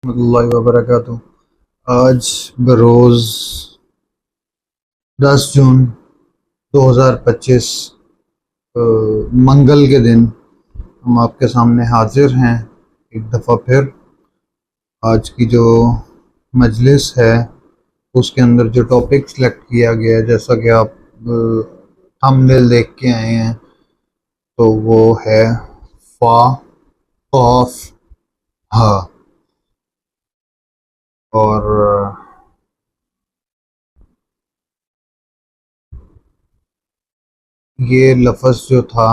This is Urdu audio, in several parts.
ورحمۃ اللہ وبرکاتہ۔ آج بروز 10 جون 2025 منگل کے دن ہم آپ کے سامنے حاضر ہیں ایک دفعہ پھر۔ آج کی جو مجلس ہے اس کے اندر جو ٹاپک سلیکٹ کیا گیا ہے، جیسا کہ آپ تھمبنیل دیکھ کے آئے ہیں، تو وہ ہے فا، قاف، ہا۔ اور یہ لفظ جو تھا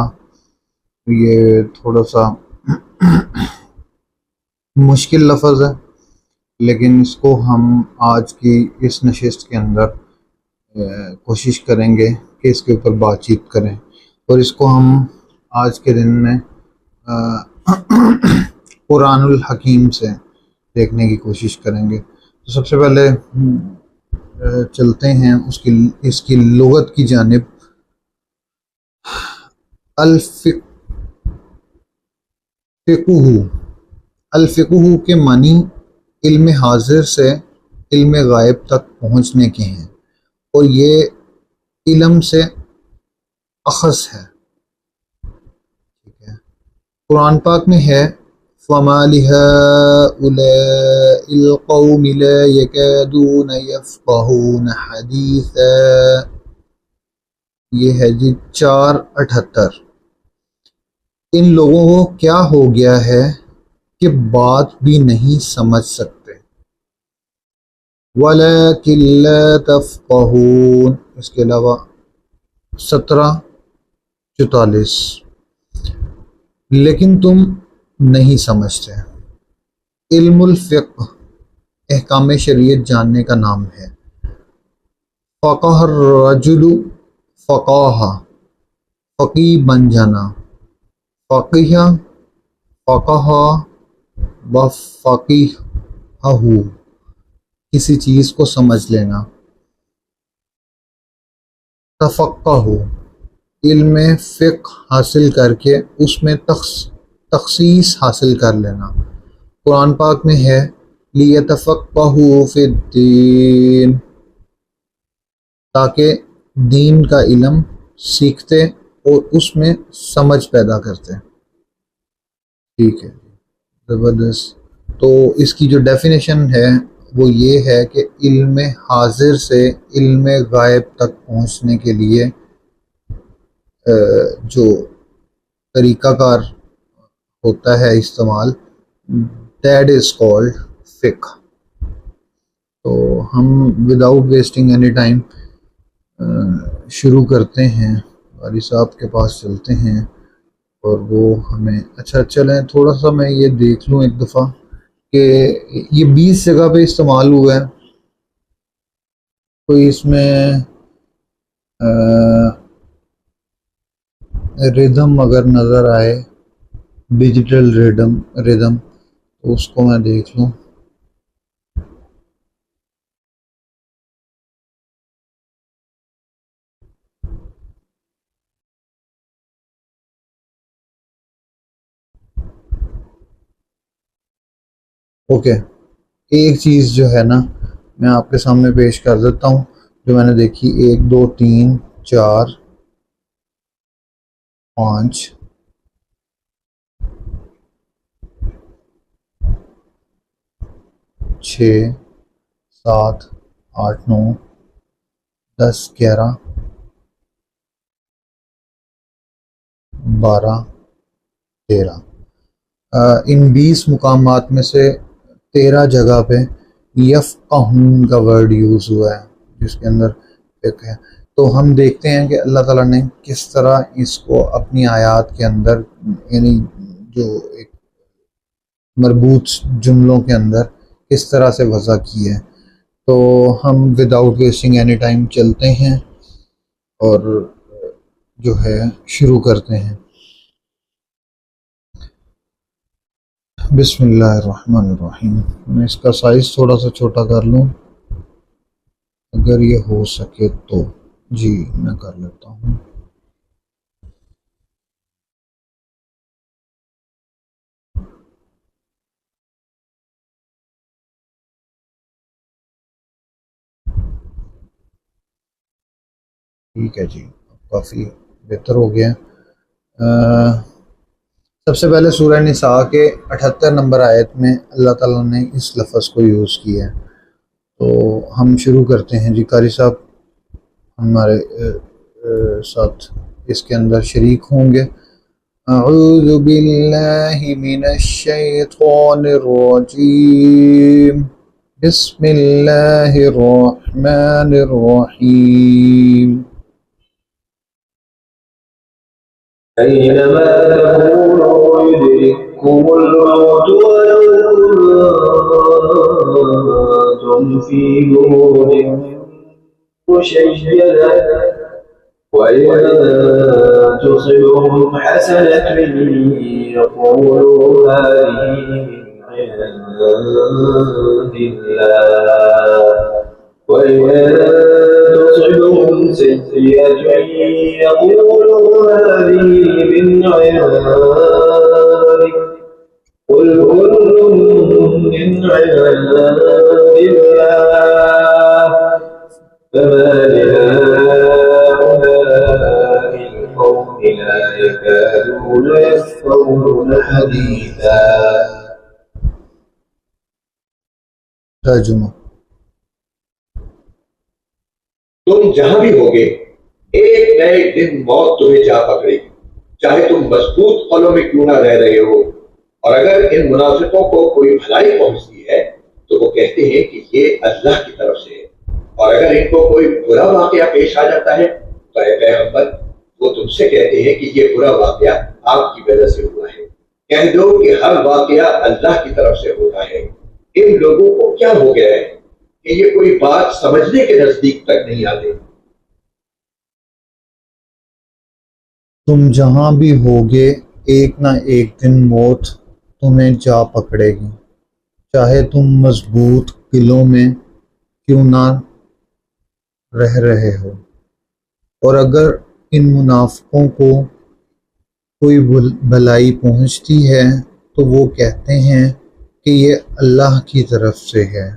یہ تھوڑا سا مشکل لفظ ہے، لیکن اس کو ہم آج کی اس نشست کے اندر کوشش کریں گے کہ اس کے اوپر بات چیت کریں، اور اس کو ہم آج کے دن میں قرآن الحکیم سے دیکھنے کی کوشش کریں گے۔ تو سب سے پہلے چلتے ہیں اس کی لغت کی جانب۔ الفقہ کے معنی علم حاضر سے علم غائب تک پہنچنے کے ہیں، اور یہ علم سے اخذ ہے۔ ٹھیک ہے، قرآن پاک میں ہے فَمَا لِهَٰؤُلَاءِ الْقَوْمِ لَا يَكَادُونَ يَفْقَهُونَ حَدِيثًا۔ یہ ہے جی 478۔ ان لوگوں کو کیا ہو گیا ہے کہ بات بھی نہیں سمجھ سکتے۔ وَلَٰكِن لَّا تَفْقَهُونَ، اس کے علاوہ 1744، لیکن تم نہیں سمجھتے۔ علم الفقہ احکام شریعت جاننے کا نام ہے۔ فقہ الرجل، فقاہا فقیہ بن جانا، فقیہ فقہ و فقیہہ کسی چیز کو سمجھ لینا۔ تفقہ علم فقہ حاصل کر کے اس میں تخصیص حاصل کر لینا۔ قرآن پاک میں ہے لیتفقہوا فی الدین، تاکہ دین کا علم سیکھتے اور اس میں سمجھ پیدا کرتے۔ ٹھیک ہے، زبردست۔ تو اس کی جو ڈیفینیشن ہے وہ یہ ہے کہ علم حاضر سے علم غائب تک پہنچنے کے لیے جو طریقہ کار ہوتا ہے استعمال، دیٹ از کالڈ فقہ۔ تو ہم وداؤٹ ویسٹنگ اینی ٹائم شروع کرتے ہیں، قاری صاحب کے پاس چلتے ہیں، اور وہ ہمیں چلیں تھوڑا سا میں یہ دیکھ لوں ایک دفعہ کہ یہ 20 جگہ پہ استعمال ہوا ہے۔ کوئی اس میں ردھم اگر نظر آئے، ڈیجیٹل ردھم، تو اس کو میں دیکھ لوں۔ اوکے، ایک چیز جو ہے نا میں آپ کے سامنے پیش کر دیتا ہوں جو میں نے دیکھی۔ 1 2 3 4 5 6 7 8 9 10 11 12 13۔ ان 20 مقامات میں سے 13 جگہ پہ یفقہون کا ورڈ یوز ہوا ہے، جس کے اندر فقہ ہے۔ تو ہم دیکھتے ہیں کہ اللہ تعالیٰ نے کس طرح اس کو اپنی آیات کے اندر، یعنی جو ایک مربوط جملوں کے اندر کس طرح سے وضع کی ہے۔ تو ہم وداؤٹ ویسٹنگ اینی ٹائم چلتے ہیں اور جو ہے شروع کرتے ہیں۔ بسم اللہ الرحمن الرحیم۔ میں اس کا سائز تھوڑا سا چھوٹا کر لوں اگر یہ ہو سکے تو۔ جی میں کر لیتا ہوں۔ ٹھیک ہے جی، کافی بہتر ہو گیا. سب سے پہلے سورہ نساء کے 78 نمبر آیت میں اللہ تعالیٰ نے اس لفظ کو یوز کیا ہے. تو ہم شروع کرتے ہیں جی. قاری صاحب ہمارے ساتھ اس کے اندر شریک ہوں گے. اعوذ باللہ من الشیطان الرجیم، بسم اللہ الرحمن الرحیم. أينما تكونوا يدرككم الموت ولو كنتم في بروج مشيدة وإن تصبهم حسنة يقولوا هذه من عند الله وإن تصبهم سيئة يقولوا هذه من عندك قل كل من عند الله فما لهؤلاء القوم لا يكادون يفقهون حديثا. ترجمہ. تم جہاں بھی ہوگے ایک نہ ایک دن موت تمہیں جا پکڑے گی، چاہے تم مضبوط قلوں میں کیوں نہ رہ رہے ہو. اور اگر ان منافقوں کو کوئی بھلائی پہنچتی ہے تو وہ کہتے ہیں کہ یہ اللہ کی طرف سے ہے، اور اگر ان کو کوئی برا واقعہ پیش آ جاتا ہے تو اے پیغمبر وہ تم سے کہتے ہیں کہ یہ برا واقعہ آپ کی وجہ سے ہوا ہے. کہہ دو کہ ہر واقعہ اللہ کی طرف سے ہوتا ہے. ان لوگوں کو کیا ہو گیا ہے کہ یہ کوئی بات سمجھنے کے نزدیک تک نہیں آتے. تم جہاں بھی ہوگے ایک نہ ایک دن موت تمہیں جا پکڑے گی، چاہے تم مضبوط قلعوں میں کیوں نہ رہ رہے ہو. اور اگر ان منافقوں کو کوئی بھلائی پہنچتی ہے تو وہ کہتے ہیں کہ یہ اللہ کی طرف سے ہے.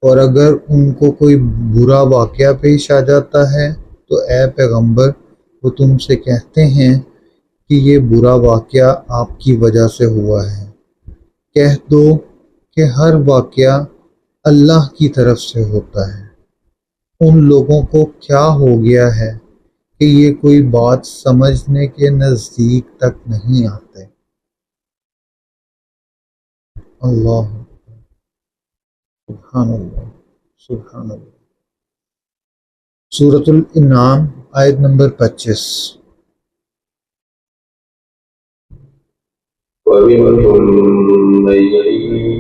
اور اگر ان کو کوئی برا واقعہ پیش آ جاتا ہے تو اے پیغمبر وہ تم سے کہتے ہیں کہ یہ برا واقعہ آپ کی وجہ سے ہوا ہے. کہہ دو کہ ہر واقعہ اللہ کی طرف سے ہوتا ہے. ان لوگوں کو کیا ہو گیا ہے کہ یہ کوئی بات سمجھنے کے نزدیک تک نہیں آتے. اللہ سبحان اللہ سبحان اللہ. سورۃ الانعام آیت نمبر 25. ومنهم من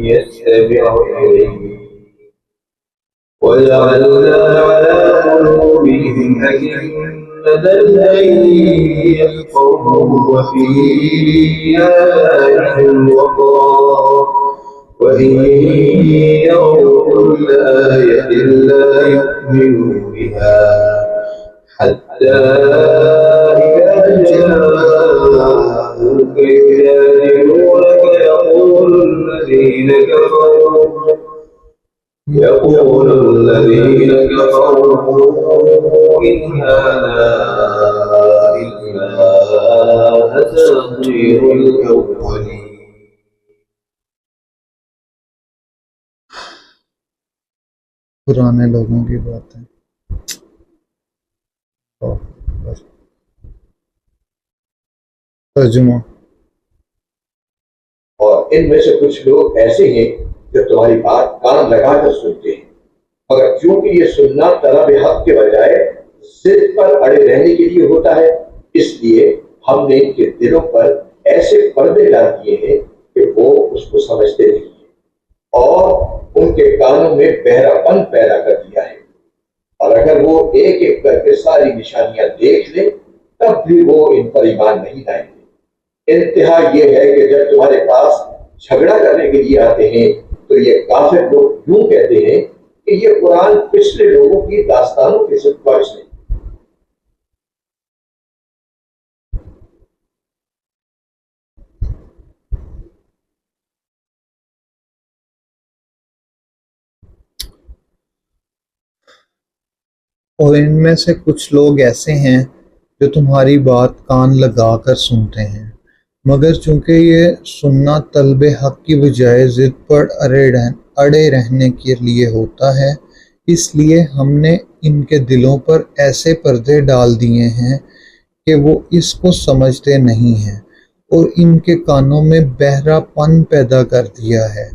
يستمع إليك وجعلنا على قلوبهم أكنة أن يفقهوه وفي آذانهم وقرا وإن يروا كل آية لا يؤمنوا بها حتى إذا جاءوك يجادلونك يقول الذين كفروا إن هذا إلا أساطير الأولين. پرانے لوگوں کی بات ہے. ترجمہ. اور ان میں سے کچھ لوگ ایسے ہیں جو تمہاری بات کان لگا کر سنتے ہیں، مگر چونکہ یہ سننا طلب حق کے بجائے ضد پر اڑے رہنے کے لیے ہوتا ہے، اس لیے ہم نے ان کے دلوں پر ایسے پردے ڈال دیے ہیں کہ وہ اس کو سمجھتے نہیں ہیں، اور ان کے کانوں میں بہرا پن پیدا کر دیا ہے. اور اگر وہ ایک ایک کر کے ساری نشانیاں دیکھ لیں تب بھی وہ ان پر ایمان نہیں لائیں گے. انتہا یہ ہے کہ جب تمہارے پاس جھگڑا کرنے کے لیے آتے ہیں تو یہ کافر لوگ یوں کہتے ہیں کہ یہ قرآن پچھلے لوگوں کی داستانوں کے صرف فرض ہے. اور ان میں سے کچھ لوگ ایسے ہیں جو تمہاری بات کان لگا کر سنتے ہیں، مگر چونکہ یہ سننا طلب حق کی بجائے ضد پر اڑے رہنے کے لیے ہوتا ہے، اس لیے ہم نے ان کے دلوں پر ایسے پردے ڈال دیے ہیں کہ وہ اس کو سمجھتے نہیں ہیں، اور ان کے کانوں میں بہرا پن پیدا کر دیا ہے،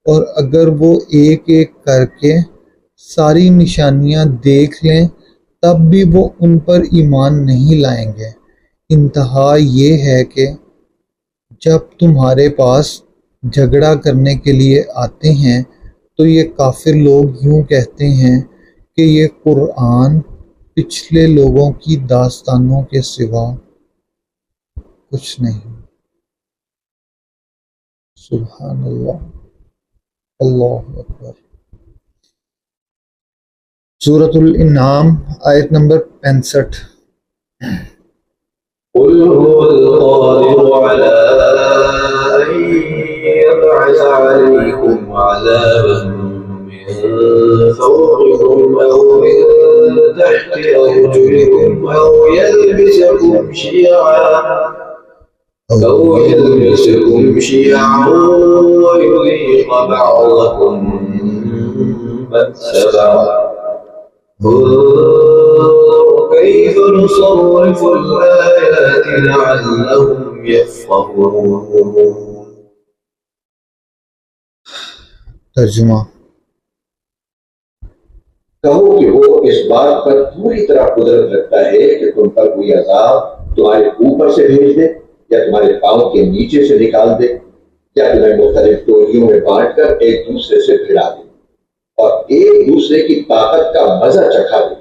اور اگر وہ ایک ایک کر کے ساری نشانیاں دیکھ لیں تب بھی وہ ان پر ایمان نہیں لائیں گے۔ انتہا یہ ہے کہ جب تمہارے پاس جھگڑا کرنے کے لیے آتے ہیں تو یہ کافر لوگ یوں کہتے ہیں کہ یہ قرآن پچھلے لوگوں کی داستانوں کے سوا کچھ نہیں۔ سبحان اللہ، اللہ اکبر۔ سورۃ الانعام آیت نمبر 65۔ قل هو القادر على أن يبعث عليكم عذابا من فوقكم أو من تحت أرجلكم أو يلبسكم شيعا ويذيق بعضكم بأس بعض انظر كيف نصرف الآيات لعلهم يفقهون۔ ترجمہ۔ کہو کہ وہ اس بات پر پوری طرح قدرت رکھتا ہے کہ تم پر کوئی عذاب تمہارے اوپر سے بھیج دے یا تمہارے پاؤں کے نیچے سے نکال دے یا تمہیں مختلف ٹولیوں میں بانٹ کر ایک دوسرے سے بھڑا دے اور ایک دوسرے کی طاقت کا مزہ چکھا دے۔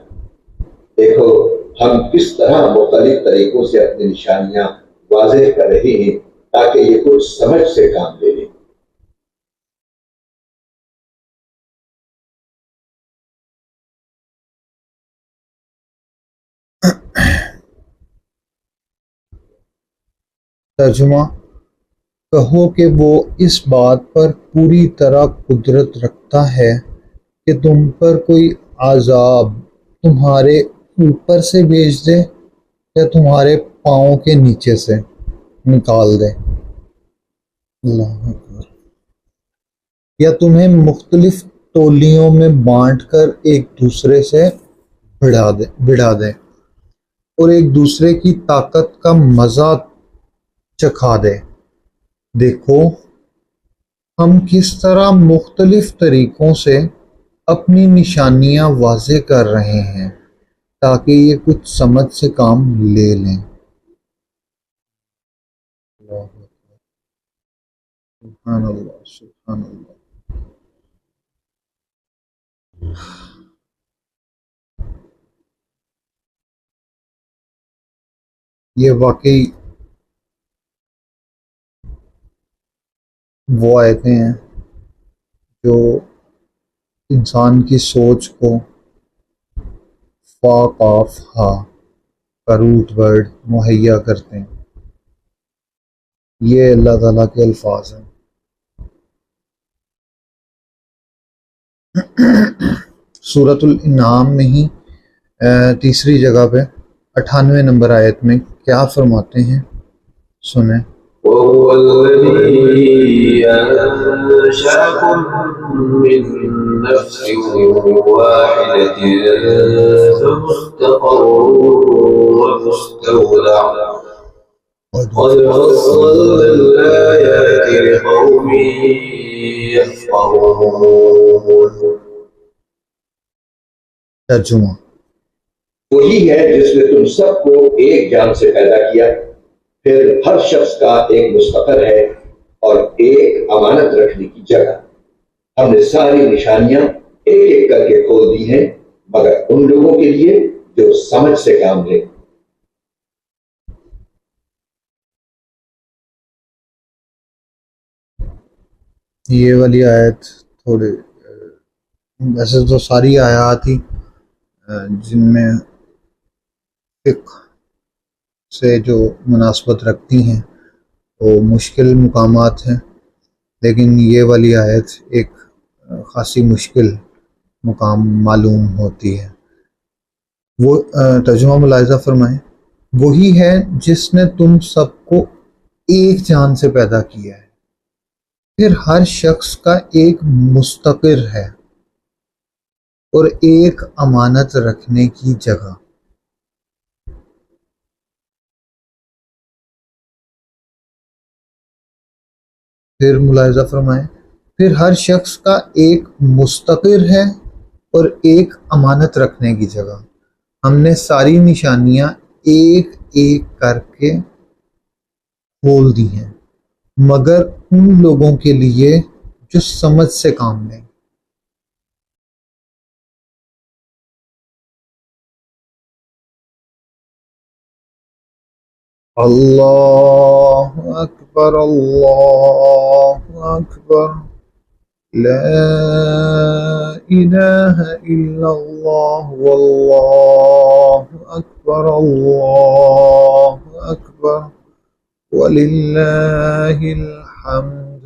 دیکھو ہم کس طرح مختلف طریقوں سے اپنی نشانیاں واضح کر رہے ہیں تاکہ یہ کچھ سمجھ سے کام لے لیں۔ ترجمہ۔ کہو کہ وہ اس بات پر پوری طرح قدرت رکھتا ہے کہ تم پر کوئی عذاب تمہارے اوپر سے بھیج دے یا تمہارے پاؤں کے نیچے سے نکال دے، اللہ اکبر، یا تمہیں مختلف ٹولیوں میں بانٹ کر ایک دوسرے سے بھڑا دے اور ایک دوسرے کی طاقت کا مزہ چکھا دے۔ دیکھو ہم کس طرح مختلف طریقوں سے اپنی نشانیاں واضح کر رہے ہیں تاکہ یہ کچھ سمجھ سے کام لے لیں۔ سبحان اللہ، سبحان اللہ۔ یہ واقعی وہ آیتیں ہیں جو انسان کی سوچ کو فا قاف ہا کا روٹ ورڈ مہیا کرتے ہیں۔ یہ اللہ تعالیٰ کے الفاظ ہیں۔ سورۃ الانعام میں ہی تیسری جگہ پہ 98 نمبر آیت میں کیا فرماتے ہیں، سنیں۔ وهو الذي أنشأكم من نفس واحدة فمستقر ومستودع قد فصلنا الآيات لقوم يفقهون۔ ترجمہ۔ وہی ہے جس نے تم سب کو ایک جان سے پیدا کیا، پھر ہر شخص کا ایک مستقر ہے اور ایک امانت رکھنے کی جگہ۔ ہم نے ساری نشانیاں ایک ایک کر کے کھول دی ہیں مگر ان لوگوں کے لیے جو سمجھ سے کام لیں۔ یہ والی آیت تھوڑی ویسے تو ساری آیات ہی جن میں فقہ سے جو مناسبت رکھتی ہیں وہ مشکل مقامات ہیں، لیکن یہ والی آیت ایک خاصی مشکل مقام معلوم ہوتی ہے۔ وہ ترجمہ ملاحظہ فرمائیں، وہی ہے جس نے تم سب کو ایک جان سے پیدا کیا ہے، پھر ہر شخص کا ایک مستقر ہے اور ایک امانت رکھنے کی جگہ۔ پھر ملاحظہ فرمائیں، پھر ہر شخص کا ایک مستقر ہے اور ایک امانت رکھنے کی جگہ۔ ہم نے ساری نشانیاں ایک ایک کر کے کھول دی ہیں، مگر ان لوگوں کے لیے جو سمجھ سے کام لیں۔ اللہ اکبر، اللہ اکبر، لا الہ الا اللہ، واللہ اکبر، اللہ اکبر، وللہ الحمد،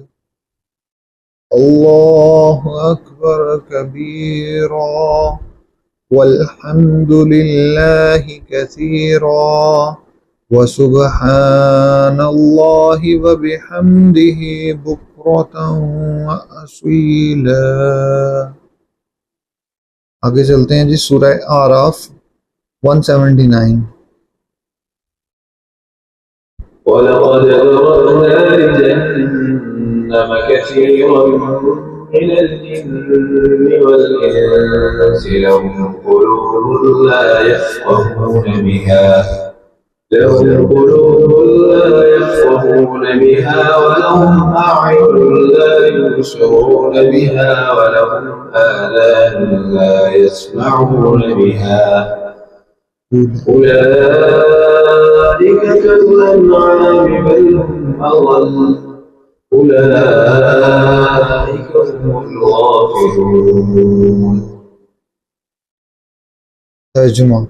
اللہ اکبر کبیرا والحمد للہ کثیرا وسبحان اللہ وبحمدہ بکرۃ وأصیلا۔ آگے چلتے ہیں جی، سورہ اعراف 179۔ وَلَقَدْ ذَرَأْنَا لِجَهَنَّمَ كَثِيرًا مِنَ الْجِنِّ وَالْإِنسِ لَهُمْ قُلُوبٌ لَا يَفْقَهُونَ بِهَا وَلَهُمْ أَعْيُنٌ لَا يُبْصِرُونَ بِهَا وَلَهُمْ آذَانٌ لَا يَسْمَعُونَ بِهَا أولئك كالأنعام بل هم أضل أولئك هم الغافلون۔ ترجمہ،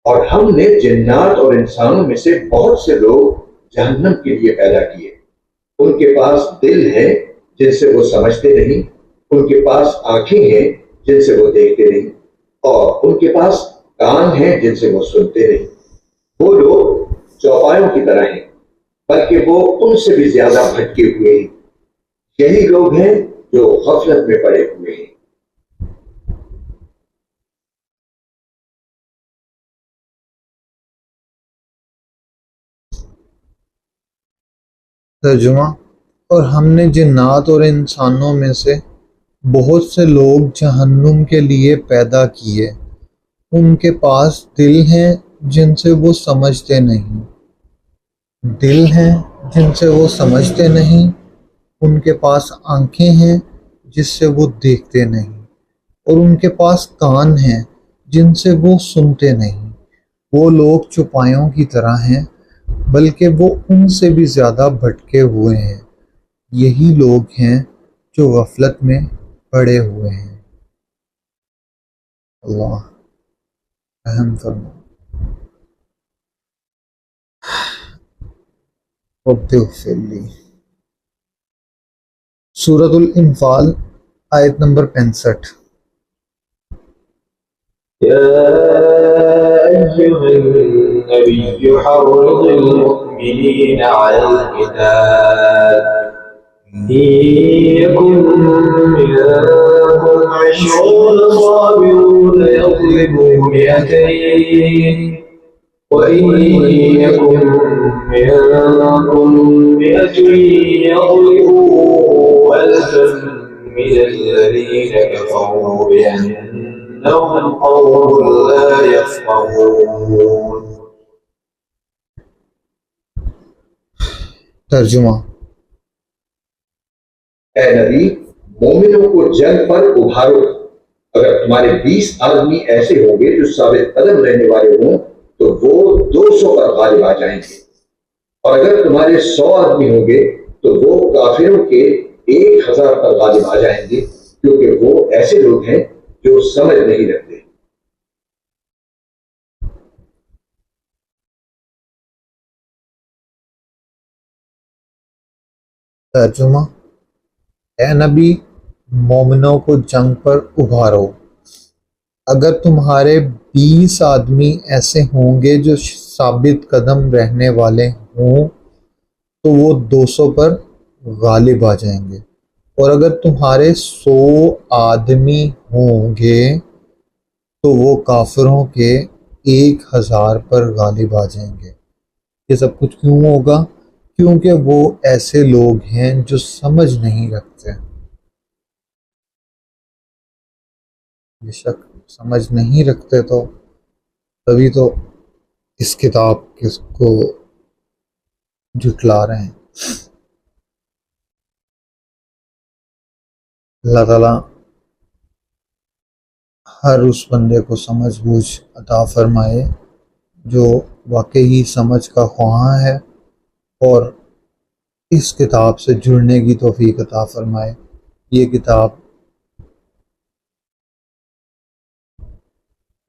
اور ہم نے جنات اور انسانوں میں سے بہت سے لوگ جہنم کے لیے پیدا کیے، ان کے پاس دل ہے جن سے وہ سمجھتے نہیں، ان کے پاس آنکھیں ہیں جن سے وہ دیکھتے نہیں، اور ان کے پاس کان ہیں جن سے وہ سنتے نہیں۔ وہ لوگ چوپایوں کی طرح ہیں، بلکہ وہ ان سے بھی زیادہ بھٹکے ہوئے ہیں۔ یہی لوگ ہیں جو غفلت میں پڑے ہوئے ہیں۔ ترجمہ، اور ہم نے جنات اور انسانوں میں سے بہت سے لوگ جہنم کے لیے پیدا کیے، ان کے پاس دل ہیں جن سے وہ سمجھتے نہیں، ان کے پاس آنکھیں ہیں جس سے وہ دیکھتے نہیں، اور ان کے پاس کان ہیں جن سے وہ سنتے نہیں۔ وہ لوگ چوپایوں کی طرح ہیں، بلکہ وہ ان سے بھی زیادہ بھٹکے ہوئے ہیں۔ یہی لوگ ہیں جو غفلت میں پڑے ہوئے ہیں۔ اللہ رحم فرما۔ رب اغفر لی۔ سورۃ الانفال آیت نمبر 65۔ يا أيها النبي حرض المؤمنين على القتال إن يكن منكم 20 صابرون يغلبوا 200 وإن يكن منكم 100 يغلبوا 1000 من الذين كفروا بأنهم قوم لا يفقهون۔ ترجمہ، اے نبی، مومنوں کو جنگ پر ابھارو۔ اگر تمہارے 20 آدمی ایسے ہوں گے جو ثابت قدم رہنے والے ہوں تو وہ 200 پر غالب آ جائیں گے، اور اگر تمہارے 100 آدمی ہوں گے تو وہ کافروں کے 1000 پر غالب آ جائیں گے، کیونکہ وہ ایسے لوگ ہیں جو سمجھ نہیں رکھتے۔ ترجمہ، اے نبی، مومنوں کو جنگ پر ابھارو۔ اگر تمہارے 20 آدمی ایسے ہوں گے جو ثابت قدم رہنے والے ہوں تو وہ 200 پر غالب آ جائیں گے، اور اگر تمہارے 100 آدمی ہوں گے تو وہ کافروں کے 1000 پر غالب آ جائیں گے۔ یہ سب کچھ کیوں ہوگا؟ کیونکہ وہ ایسے لوگ ہیں جو سمجھ نہیں رکھتے۔ بے شک سمجھ نہیں رکھتے، تو تبھی تو اس کتاب کو جھٹلا رہے ہیں۔ اللہ تعالیٰ ہر اس بندے کو سمجھ بوجھ عطا فرمائے جو واقعی سمجھ کا خواہاں ہے، اور اس کتاب سے جڑنے کی توفیق عطا فرمائے۔ یہ کتاب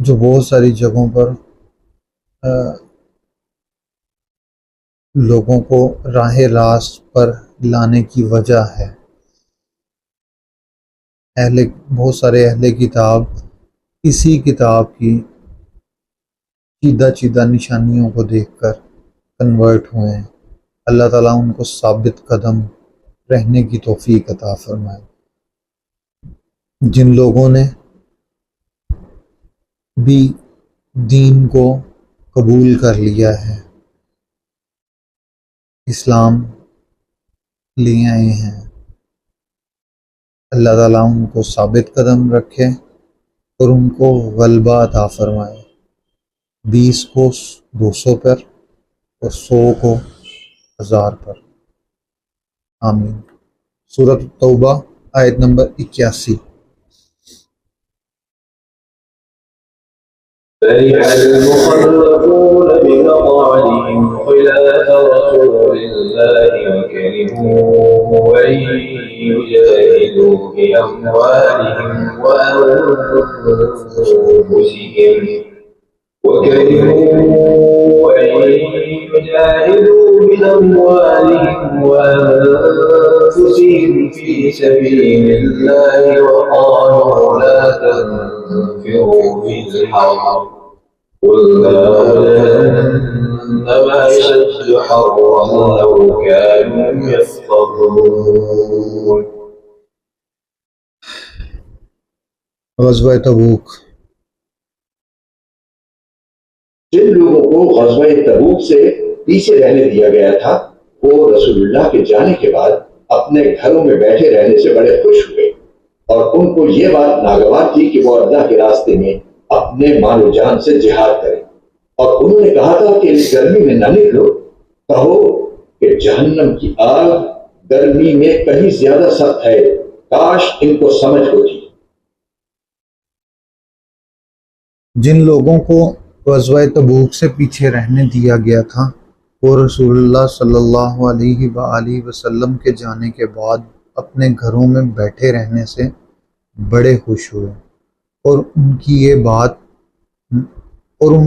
جو بہت ساری جگہوں پر لوگوں کو راہ راست پر لانے کی وجہ ہے، بہت سارے اہل کتاب اسی کتاب کی چیدہ نشانیوں کو دیکھ کر کنورٹ ہوئے ہیں۔ اللہ تعالیٰ ان کو ثابت قدم رہنے کی توفیق عطا فرمائے۔ جن لوگوں نے بھی دین کو قبول کر لیا ہے، اسلام لے آئے ہیں، اللہ تعالیٰ ان کو ثابت قدم رکھے اور ان کو غلبہ عطا فرمائے، 20 کو 200 پر اور 100 کو 1000 پر۔ آمین۔ سورۃ التوبہ آیت نمبر 81۔ فرح المخلفون بمقعدهم خلاف رسول الله وكرهوا أن يجاهدوا بأموالهم وأنفسهم في سبيل الله وقالوا لا تنفروا في الحر قل نار جهنم أشد حرا لو كانوا يفقهون۔ غزوہ تبوک۔ جن لوگوں کو غزوہ تبوک سے پیچھے رہنے دیا گیا تھا وہ رسول اللہ کے جانے کے بعد اپنے گھروں میں بیٹھے رہنے سے بڑے خوش ہوئے، اور ان کو یہ بات ناگوار تھی کہ وہ اللہ کے راستے میں اپنے مال و جان سے جہاد کریں، اور انہوں نے کہا تھا کہ اس گرمی میں نہ نکلو، کہو کہ جہنم کی آگ گرمی میں کہیں زیادہ سخت ہے، کاش ان کو سمجھ ہوتی۔ جن لوگوں کو غزوہ تبوک سے پیچھے رہنے دیا گیا تھا وہ رسول اللہ صلی اللہ علیہ وآلہ وسلم کے جانے کے بعد اپنے گھروں میں بیٹھے رہنے سے بڑے خوش ہوئے، اور ان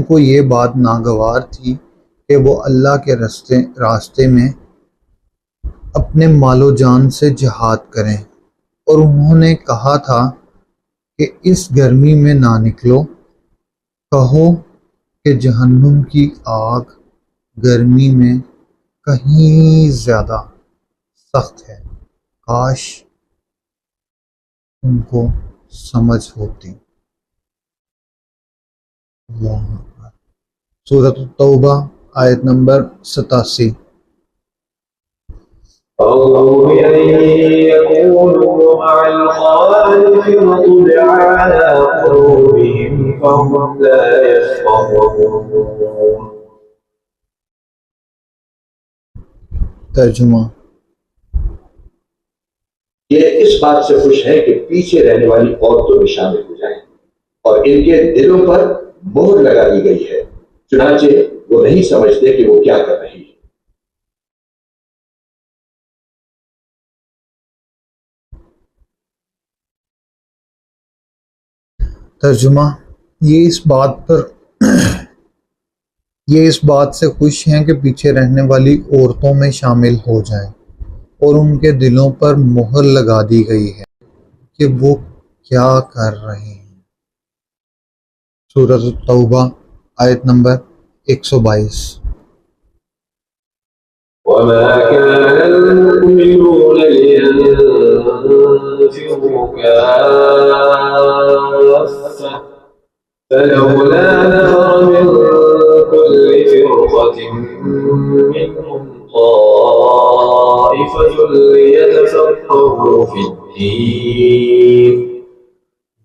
کو یہ بات ناگوار تھی کہ وہ اللہ کے راستے میں اپنے مال و جان سے جہاد کریں، اور انہوں نے کہا تھا کہ اس گرمی میں نہ نکلو، کہو کہ جہنم کی آگ گرمی میں کہیں زیادہ سخت ہے، کاش ان کو سمجھ ہوتی۔ اللہ اکبر۔ سورۃ التوبہ آیت نمبر 87۔ رضوا بأن يكونوا مع الخوالف وطبع على قلوبهم فهم لا يفقهون۔ ترجمہ۔ یہ اس بات سے خوش ہیں کہ پیچھے رہنے والی عورتوں میں شامل ہو جائیں، اور ان کے دلوں پر مہر لگا دی گئی ہے، چنانچہ وہ نہیں سمجھتے کہ وہ کیا کر رہی ہے۔ ترجمہ۔ یہ اس بات سے خوش ہیں کہ پیچھے رہنے والی عورتوں میں شامل ہو جائیں، اور ان کے دلوں پر مہر لگا دی گئی ہے کہ وہ کیا کر رہے ہیں۔ سورۃ التوبہ آیت نمبر 122۔ وما كان المؤمنون لينفروا كافة فلولا نفر من كل فرقة منهم طائفة ليتفقهوا في الدين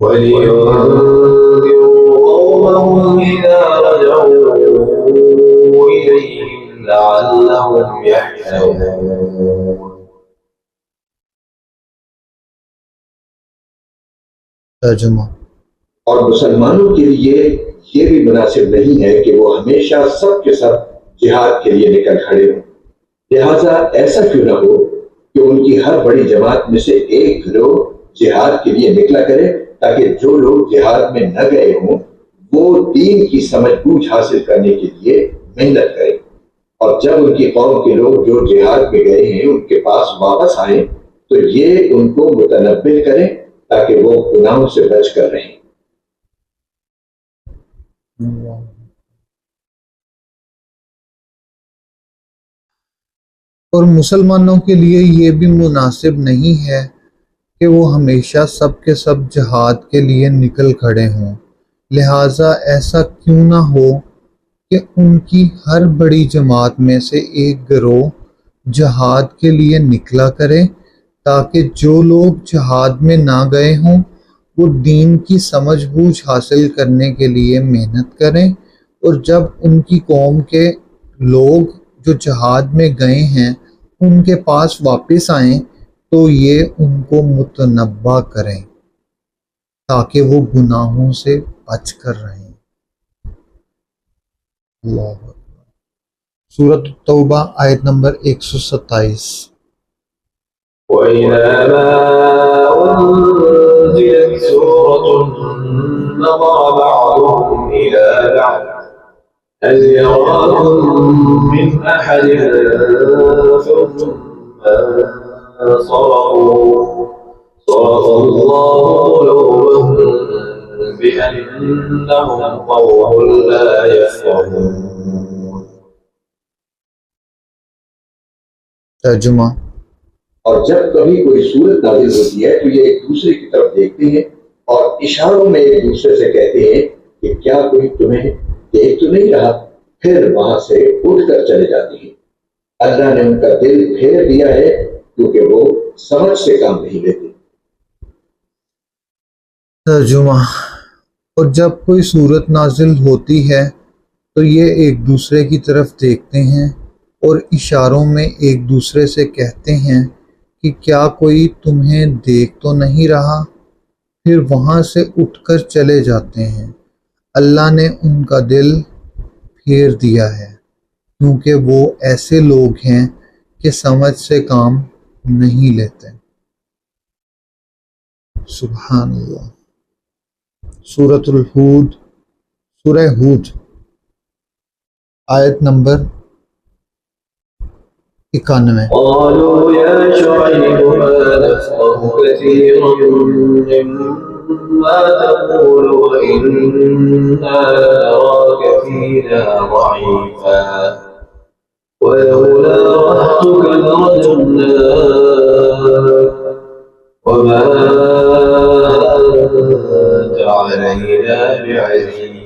ولينذروا قومهم إذا رجعوا إليهم لعلهم يحذرون۔ ترجمہ۔ اور مسلمانوں کے لیے یہ بھی مناسب نہیں ہے کہ وہ ہمیشہ سب کے سب جہاد کے لیے نکل کھڑے ہوں، لہذا ایسا کیوں نہ ہو کہ ان کی ہر بڑی جماعت میں سے ایک گروہ جہاد کے لیے نکلا کرے، تاکہ جو لوگ جہاد میں نہ گئے ہوں وہ دین کی سمجھ بوجھ حاصل کرنے کے لیے محنت کریں، اور جب ان کی قوم کے لوگ جو جہاد میں گئے ہیں ان کے پاس واپس آئیں تو یہ ان کو متنبہ کریں تاکہ وہ گناہوں سے بچ کر رہیں۔ اور مسلمانوں کے لیے یہ بھی مناسب نہیں ہے کہ وہ ہمیشہ سب کے سب جہاد کے لیے نکل کھڑے ہوں، لہٰذا ایسا کیوں نہ ہو کہ ان کی ہر بڑی جماعت میں سے ایک گروہ جہاد کے لیے نکلا کرے، تاکہ جو لوگ جہاد میں نہ گئے ہوں وہ دین کی سمجھ بوجھ حاصل کرنے کے لیے محنت کریں، اور جب ان کی قوم کے لوگ جو جہاد میں گئے ہیں ان کے پاس واپس آئیں تو یہ ان کو متنبہ کریں تاکہ وہ گناہوں سے بچ کر رہیں۔ اللہ اکبر۔ سورۃ التوبہ آیت نمبر 127۔ وإذا ما أنزلت سورة نظر بعضهم إلى بعض هل يراكم من أحد ثم انصرفوا صرف الله قلوبهم بأنهم قوم لا يفقهون۔ ترجمہ۔ اور جب کبھی کوئی صورت نازل ہوتی ہے تو یہ ایک دوسرے کی طرف دیکھتے ہیں اور اشاروں میں ایک دوسرے سے کہتے ہیں کہ کیا کوئی تمہیں دیکھ تو نہیں رہا، پھر وہاں سے اٹھ کر چلے جاتے ہیں۔ اللہ نے ان کا دل پھیر دیا ہے کیونکہ وہ سمجھ سے کام نہیں لیتے۔ ترجمہ۔ اور جب کوئی صورت نازل ہوتی ہے تو یہ ایک دوسرے کی طرف دیکھتے ہیں اور اشاروں میں ایک دوسرے سے کہتے ہیں کہ کیا کوئی تمہیں دیکھ تو نہیں رہا، پھر وہاں سے اٹھ کر چلے جاتے ہیں۔ اللہ نے ان کا دل پھیر دیا ہے کیونکہ وہ ایسے لوگ ہیں کہ سمجھ سے کام نہیں لیتے۔ سبحان اللہ۔ سورۃ الہود، سورہ ہود آیت نمبر 91۔ قالوا يا شعيب ما نفقه كثيرا مما تقول وإنا لنراك فينا ضعيفا ولولا رهطك لرجمناك وما أنت علينا بعزيز۔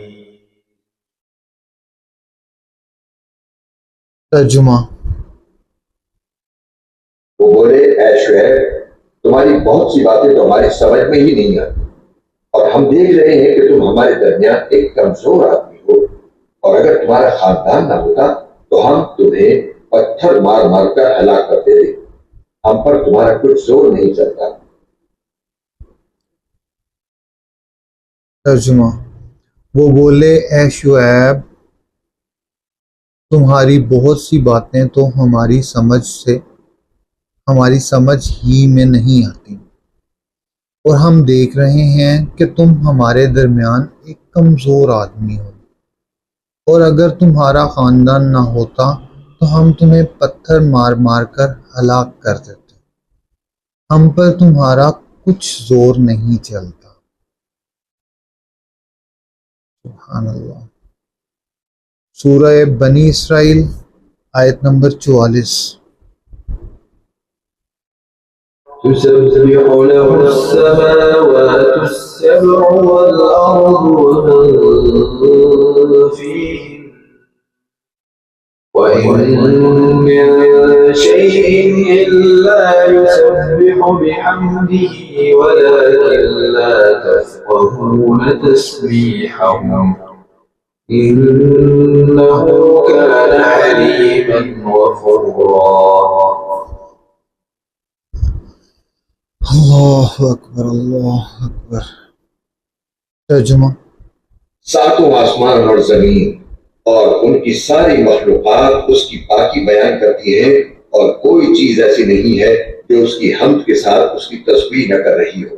ترجمہ۔ وہ بولے اے شعیب تمہاری بہت سی باتیں تو ہماری سمجھ میں ہی نہیں آتی، اور ہم دیکھ رہے ہیں کہ تم ہمارے درمیان ایک کمزور آدمی ہو، اور اگر تمہارا خاندان نہ ہوتا تو ہم تمہیں پتھر مار مار کر ہلاک کرتے تھے، ہم پر تمہارا کچھ زور نہیں چلتا۔ ترجمہ۔ وہ بولے اے شعیب تمہاری بہت سی باتیں تو ہماری سمجھ ہی میں نہیں آتی، اور ہم دیکھ رہے ہیں کہ تم ہمارے درمیان ایک کمزور آدمی ہو، اور اگر تمہارا خاندان نہ ہوتا تو ہم تمہیں پتھر مار مار کر ہلاک کر دیتے، ہم پر تمہارا کچھ زور نہیں چلتا۔ سبحان اللہ. سورہ بنی اسرائیل آیت نمبر 44. تسبح له السماوات السبع والأرض ومن فيهن وإن من شيء إلا يسبح بحمده ولكن لا تفقهون تسبيحهم إنه كان حليما غفورا. اللہ اکبر اللہ اکبر. ترجمہ. ساتوں آسمان اور زمین اور ان کی ساری مخلوقات اس کی پاکی بیان کرتی ہے اور کوئی چیز ایسی نہیں ہے جو اس کی حمد کے ساتھ اس کی تسبیح نہ کر رہی ہو،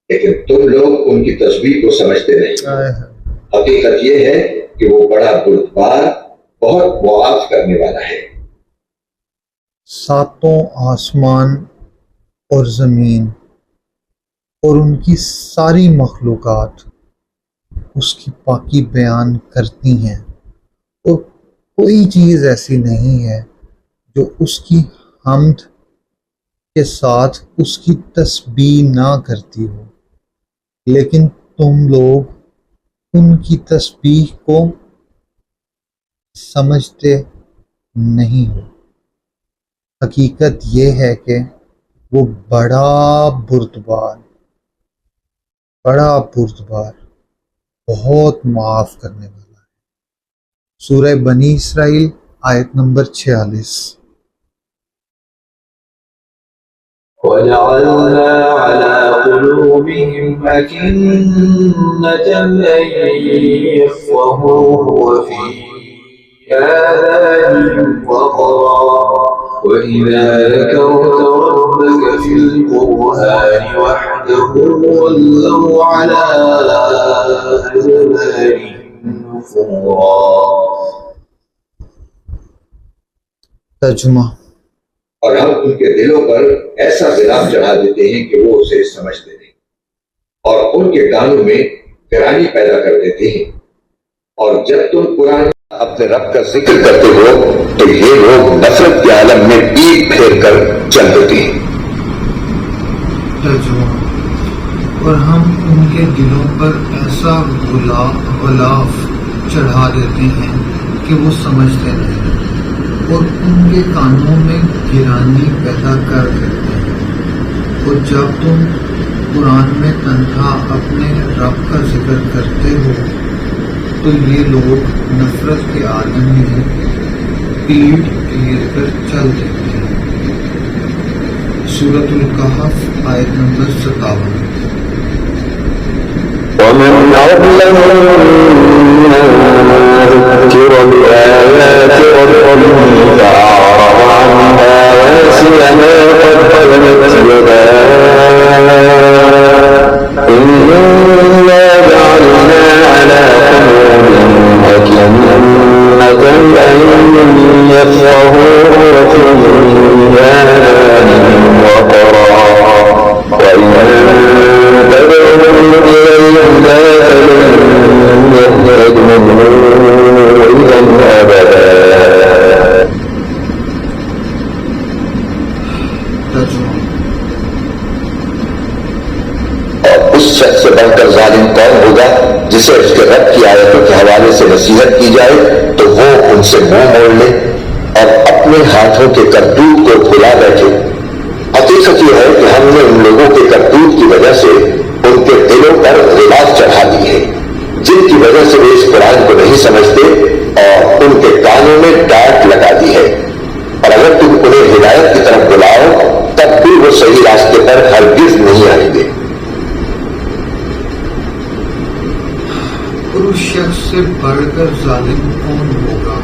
لیکن تم لوگ ان کی تسبیح کو سمجھتے نہیں. حقیقت یہ ہے کہ وہ بڑا بردبار، بہت معاف کرنے والا ہے. ساتوں آسمان اور زمین اور ان کی ساری مخلوقات اس کی پاکی بیان کرتی ہیں اور کوئی چیز ایسی نہیں ہے جو اس کی حمد کے ساتھ اس کی تسبیح نہ کرتی ہو، لیکن تم لوگ ان کی تسبیح کو سمجھتے نہیں ہو. حقیقت یہ ہے کہ وہ بڑا بردبار، بہت معاف کرنے والا ہے. سورہ بنی اسرائیل آیت نمبر 46. وجعلنا على قلوبهم أكنة أن يفقهوه وفي آذانهم وقرا وإذا ذكرت ربك في القرآن وحده ولوا على أدبارهم نفورا. ترجمہ. اور ہم ان کے دلوں پر ایسا غلاف چڑھا دیتے ہیں کہ وہ اسے سمجھتے نہیں، اور ان کے کانوں میں گرانی پیدا کر دیتے ہیں، اور جب تم قرآن اپنے رب کا ذکر کرتے ہو تو یہ لوگ نفرت کے عالم میں پیٹ پھیر کر چل دیتے ہیں. ترجمہ. اور ہم ان کے دلوں پر ایسا غلاف چڑھا دیتے ہیں کہ وہ سمجھتے نہیں، اور ان کے کانوں میں گرانی پیدا کر دیتے ہیں، اور جب تم قرآن میں تنہا اپنے رب کا ذکر کرتے ہو تو یہ لوگ نفرت کے عالم میں پیٹ پھیر کر چل دیتے ہیں. سورۃ الکہف آیت نمبر 57. ومن أظلم ممن ذكر بآيات ربه فأعرض عنها ونسي ما قدمت يداه إنا جعلنا على قلوبهم أكنة أن يفقهوه وفي آذانهم وقرا وإن تدعوهم إلى الهدى فلن يهتدوا إذا أبدا. اور اس شخص سے بڑھ کر ظالم کون ہوگا جسے اس کے رب کی آیتوں کے حوالے سے نصیحت کی جائے تو وہ ان سے منہ موڑ لے اور اپنے ہاتھوں کے کرتوت کو بھلا بیٹھے. حقیقت یہ ہے کہ ہم نے ان لوگوں کے کرتوت کی وجہ سے ان کے دلوں پر غلاف چڑھا دی ہے، جن کی وجہ سے وہ اس قرآن کو نہیں سمجھتے، اور ان کے کانوں میں ڈانٹ لگا دی ہے. اور اگر تم انہیں ہدایت کی طرف بلاؤ تب بھی وہ صحیح راستے پر ہرگز نہیں آئیں گے. اور اس شخص سے بڑھ کر ظالم کون ہوگا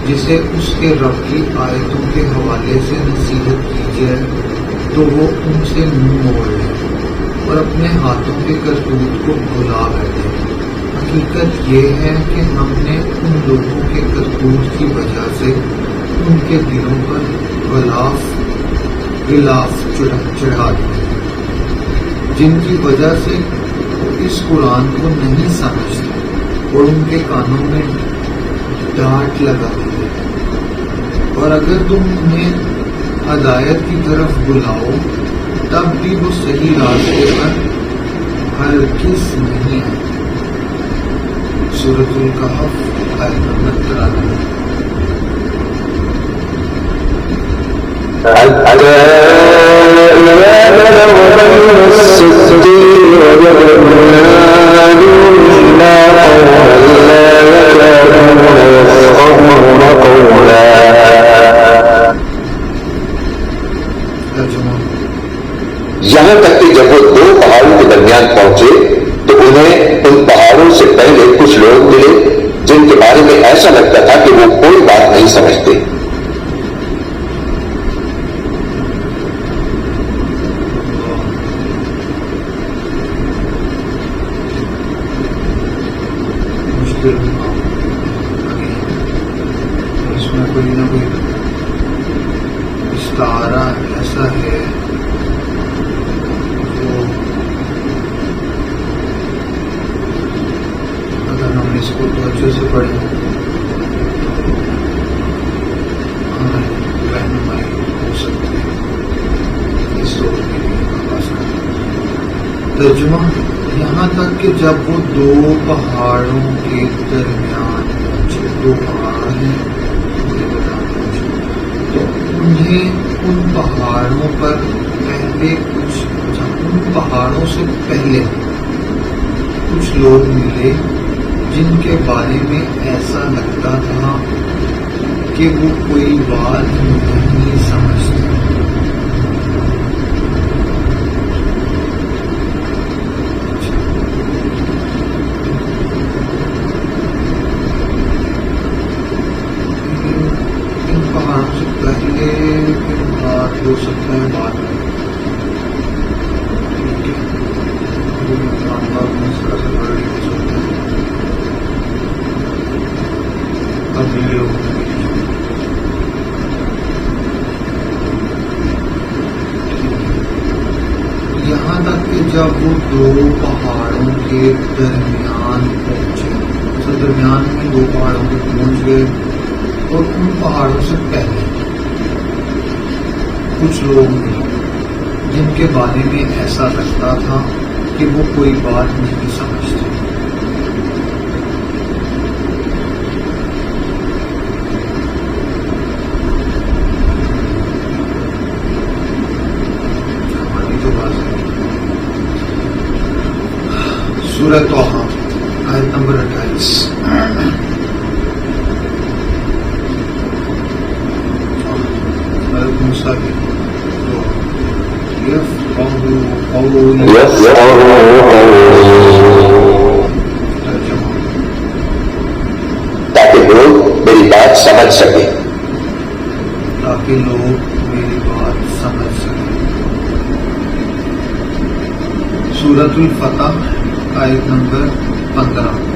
جسے اس کے رب کی آیتوں کے حوالے سے نصیحت کی جائے تو وہ ان سے منہ موڑ لے اور اپنے ہاتھوں کے کرتوت کو بھلا بیٹھے. حقیقت یہ ہے کہ ہم نے ان لوگوں کے کرتوت کی وجہ سے ان کے دلوں پر غلاف چڑھا دیا، جن کی وجہ سے وہ اس قرآن کو نہیں سمجھتے، اور ان کے کانوں میں ڈانٹ لگا ہوئی ہے، اور اگر تم انہیں ہدایت کی طرف بلاؤ تب بھی وہ صحیح راستے پر ہرگز نہیں ہے۔ سورۃ الکہف آیت نمبر 93۔ یہاں تک کہ جب وہ دو پہاڑوں کے درمیان پہنچے تو انہیں ان پہاڑوں سے پہلے کچھ لوگ ملے جن کے بارے میں ایسا لگتا تھا کہ وہ کوئی بات نہیں سمجھتے۔ اس میں کوئی نہ کوئی استعارہ ایسا ہے جو اگر ہم اس کو توجہ سے پڑھیں رہنمائی ہو سکتی ہے اس دور کے لیے۔ ترجمہ: یہاں تک کہ جب وہ دو پہاڑوں کے درمیان پہنچے، دو پہاڑ ہیں تو انہیں ان پہاڑوں پر پہلے ان پہاڑوں سے پہلے کچھ لوگ ملے جن کے بارے میں ایسا لگتا تھا کہ وہ کوئی بات نہیں سمجھتے۔ ہو سکتا ہے بات یہاں تک کہ جب وہ دو پہاڑوں کے درمیان پہنچے، درمیان میں دو پہاڑوں کے پہنچ گئے اور ان پہاڑوں سے پہلے کچھ لوگ ہیں جن کے بارے میں ایسا لگتا تھا کہ وہ کوئی بات نہیں سمجھتے۔ ہماری تو بات ہے سورۃ طٰہٰ آیت نمبر 28۔ تاکہ لوگ میری بات سمجھ سکیں۔ سورۃ الفتح آیت نمبر 15۔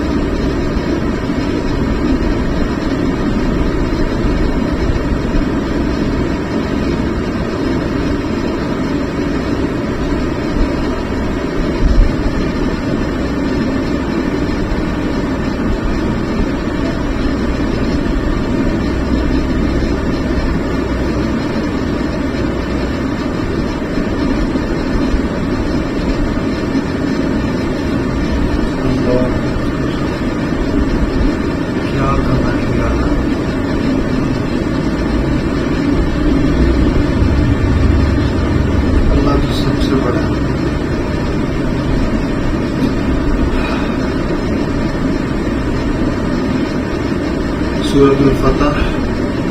سورۃ الفتح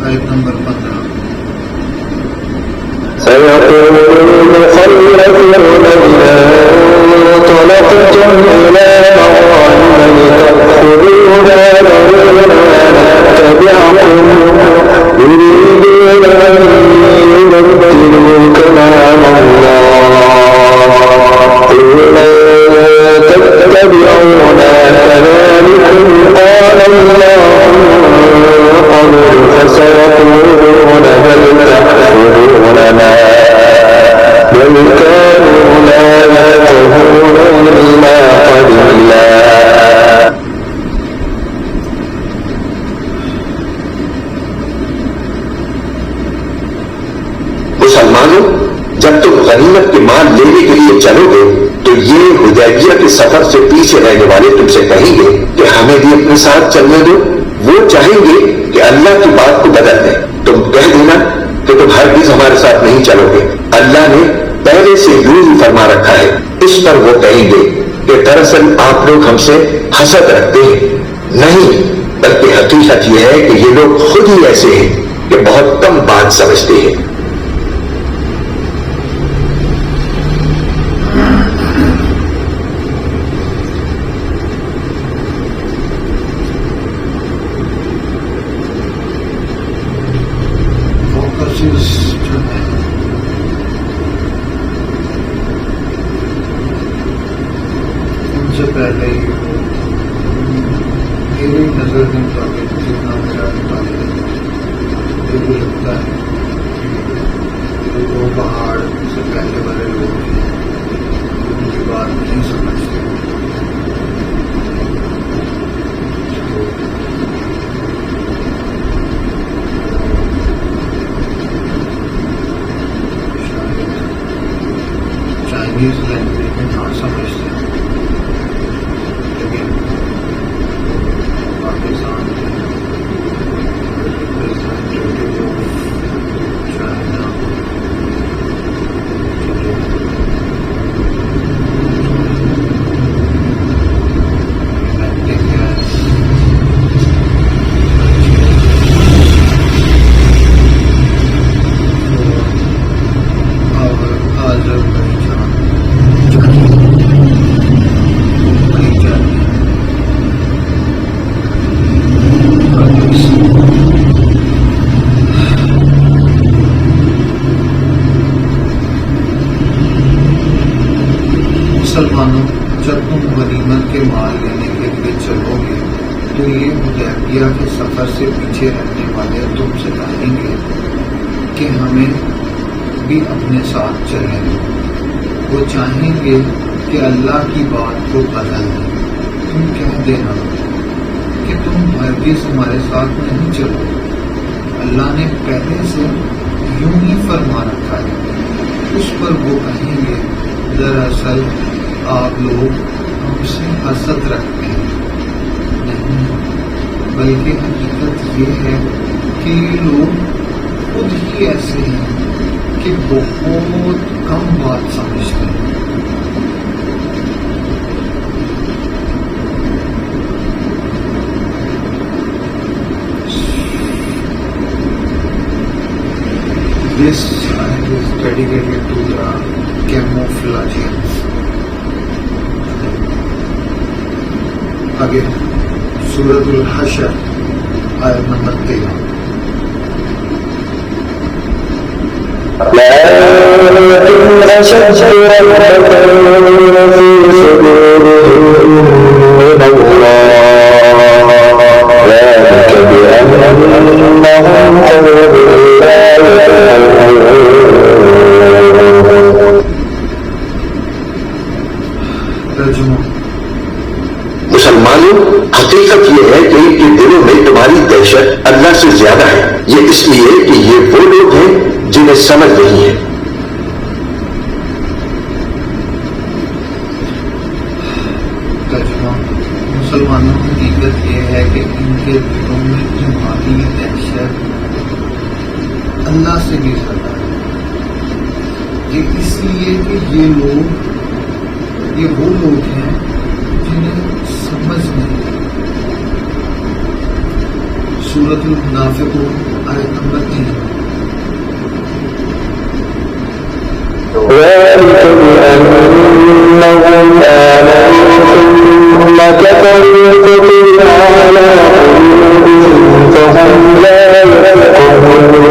آیت نمبر 15۔ سيقول المخلفون إذا انطلقتم إلى مغانم لتأخذوها نتبعكم يريدون أن يبدلوا كلام الله قل لن تتبعونا كذلكم قال الله فسيقولون بل تحسدوننا بل كانوا لا لیے چلو گے تو یہ حدیبیہ کے سفر سے پیچھے رہنے والے تم سے کہیں گے کہ ہمیں بھی اپنے ساتھ چلنے دو. وہ چاہیں گے کہ اللہ کی بات کو بدل دیں. تم کہہ دینا کہ تم ہرگز ہمارے ساتھ نہیں چلو گے. اللہ نے پہلے سے یوں ہی فرما رکھا ہے. اس پر وہ کہیں گے کہ دراصل آپ لوگ ہم سے حسد رکھتے ہیں. نہیں، بلکہ حقیقت یہ ہے کہ یہ لوگ خود ہی ایسے ہیں کہ بہت کم بات سمجھتے ہیں. سے پہلے ہی میری نظر کے مطابق جتنا میرا مطالعہ مجھے لگتا ہے کہ وہ پہاڑ سے پہلے والے لوگ ہیں ان کی بات نہیں سمجھتے. چائنیز لینگویج میں نہ سمجھتے ہیں، لیکن پاکستان کے ریپرزینٹیٹیو آف چائنا مسلمانوں، جب تم غنیمت کے مال لینے کے لیے چلو گے تو یہ حدیبیہ کے سفر سے پیچھے رہنے والے تم سے کہیں گے کہ ہمیں بھی اپنے ساتھ چلیں دو. وہ چاہیں گے کہ اللہ کی بات کو بدل دیں. تم کہہ دینا کہ تم ہرگز ہمارے ساتھ نہیں چلو. اللہ نے پہلے سے یوں ہی فرما رکھا ہے. اس پر وہ کہیں گے دراصل آپ لوگ ہم سے حسد رکھتے ہیں. نہیں، بلکہ حقیقت یہ ہے کہ یہ لوگ خود ہی ایسے ہیں کہ بہت کم بات سمجھتے ہیں. This slide is dedicated to the camouflagians. آگے سورۃ الحشر آیت نمبر 13. لكن أشد رهبة في صدورهم من الله ذلك بأنهم قوم لا يفقهون. ترجمہ: مسلمانوں، حقیقت یہ ہے کہ ان کے دلوں میں تمہاری دہشت اللہ سے زیادہ ہے. یہ اس لیے کہ یہ وہ لوگ ہیں جنہیں سمجھ نہیں ہے. ترجمہ: مسلمانوں، حقیقت یہ ہے کہ ان کے دلوں میں تمہاری دہشت اللہ سے بھی زیادہ ہے. یہ اس لیے کہ یہ وہ لوگ ہیں جنہیں سمجھ نہیں. سورۃ المنافقون آیت نمبر 3. ذلك بأنهم آمنوا ثم كفروا فطبع على قلوبهم فهم لا يفقهون.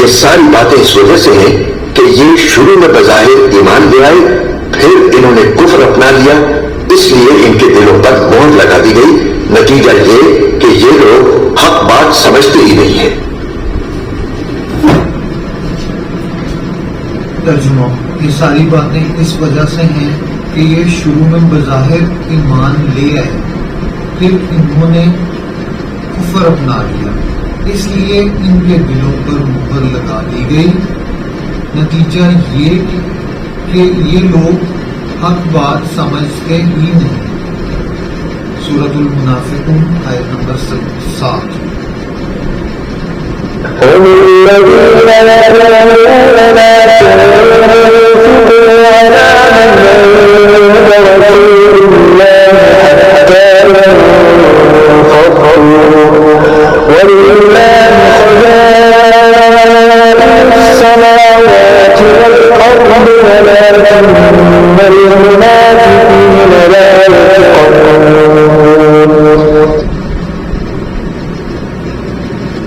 یہ ساری باتیں اس وجہ سے ہیں کہ یہ شروع میں بظاہر ایمان لے آئے، پھر انہوں نے کفر اپنا لیا، اس لیے ان کے دلوں پر مہر لگا دی گئی۔ نتیجہ یہ کہ یہ لوگ حق بات سمجھتے ہی نہیں ہیں۔ ترجمہ: یہ ساری باتیں اس وجہ سے ہیں کہ یہ شروع میں بظاہر ایمان لے آئے، پھر انہوں نے کفر اپنا لیا، اس لیے ان کے دلوں پر مہر لگا دی گئی۔ نتیجہ یہ کہ یہ لوگ حق بات سمجھتے ہی نہیں۔ سورۃ المنافقون آیت نمبر 7۔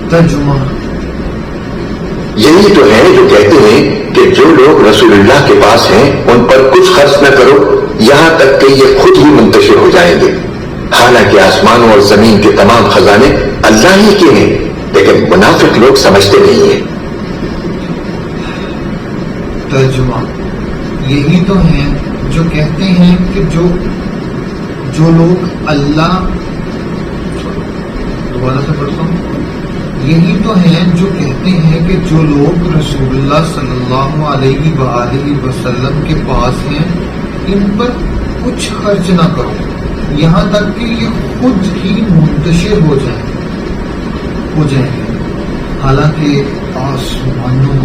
ترجمہ: یہی تو ہے جو کہتے ہیں کہ جو لوگ رسول اللہ کے پاس ہیں ان پر کچھ خرچ نہ کرو یہاں تک کہ یہ خود ہی منتشر ہو جائیں گے، حالانکہ آسمانوں اور زمین کے تمام خزانے اللہ ہی کے ہیں، لیکن منافق لوگ سمجھتے نہیں ہیں۔ ترجمہ: یہی تو ہیں جو کہتے ہیں کہ جو لوگ اللہ دوبارہ سے پڑھتا ہوں، یہی تو ہیں جو کہتے ہیں کہ جو لوگ رسول اللہ صلی اللہ علیہ وآلہ وسلم کے پاس ہیں ان پر کچھ خرچ نہ کرو یہاں تک کہ یہ خود ہی منتشر ہو جائیں گے، حالانکہ آسمانوں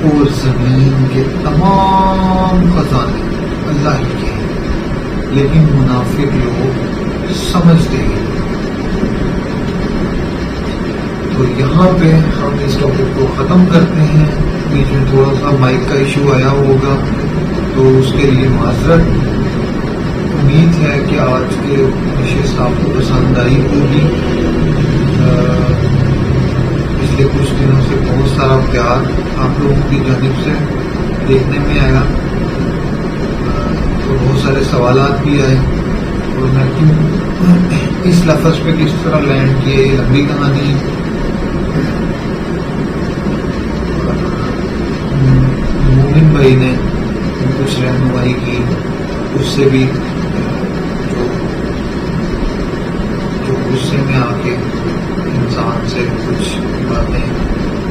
اور زمین کے تمام خزانے اللہ ہی کے ہیں، لیکن منافق لوگ سمجھتے ہیں۔ تو یہاں پہ ہم اس ٹاپک کو ختم کرتے ہیں۔ بیچ میں تھوڑا سا مائک کا ایشو آیا ہوگا تو اس کے لیے معذرت۔ امید ہے کہ آج کے نشست آپ کو پسند آئی ہوگی۔ پچھلے کچھ دنوں سے بہت سارا پیار آپ لوگوں کی جانب سے دیکھنے میں آیا، تو بہت سارے سوالات بھی آئے، اور میں کیوں اس لفظ پہ کس طرح لینڈ کیے، لمبی کہانی۔ مومن بھائی نے کچھ رہنمائی کی، اس سے بھی جو غصے میں آ کے انسان سے کچھ باتیں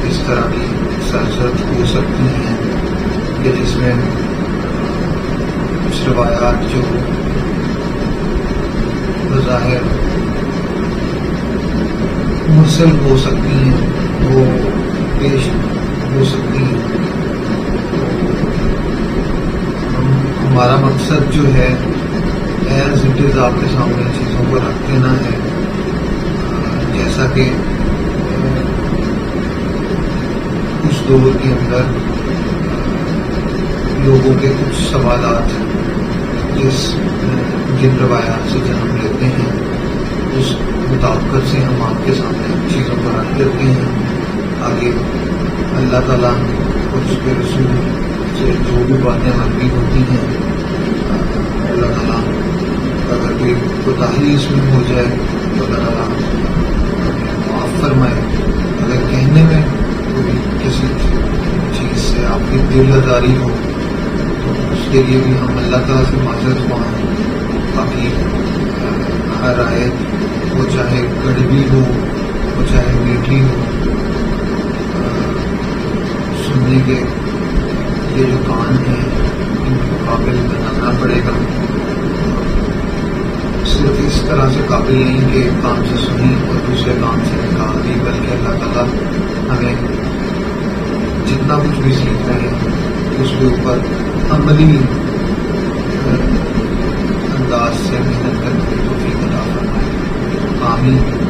اس طرح کی سرزد ہو سکتی ہیں کہ جس میں کچھ روایات جو بظاہر مرسل ہو سکتی ہیں وہ پیش ہو سکتی ہیں۔ ہمارا مقصد جو ہے ایز اٹ از آپ کے سامنے چیزوں کو رکھ دینا ہے، جیسا کہ اس دور کے اندر لوگوں کے کچھ سوالات جن روایات سے جنم لیتے ہیں اس مطابقت سے ہم آپ کے سامنے چیزوں کو رکھ دیتے ہیں۔ آگے اللہ تعالیٰ اور اس کے رسول سے جو بھی باتیں مربی ہوتی ہیں، اللہ تعالیٰ اگر کوئی کوتاہی اس میں ہو جائے تو اللہ تعالیٰ معاف فرمائے۔ اگر کہنے میں کوئی کسی چیز سے آپ کی دل آزاری ہو تو اس کے لیے بھی ہم اللہ تعالیٰ سے معذرت مانگیں۔ باقی ہر آیت وہ چاہے کڑوی ہو وہ چاہے میٹھی ہو، سننے کے یہ جو کان ہیں ان کو قابل بنانا پڑے گا۔ صرف اس طرح سے قابل نہیں کہ ایک کام سے سنی اور دوسرے کام سے نکال دی، بلکہ اللہ تعالیٰ ہمیں جتنا کچھ بھی سیکھ رہے ہیں اس کے اوپر عملی انداز سے محنت کرنے کی توفیق عطا فرمائے۔ آمین۔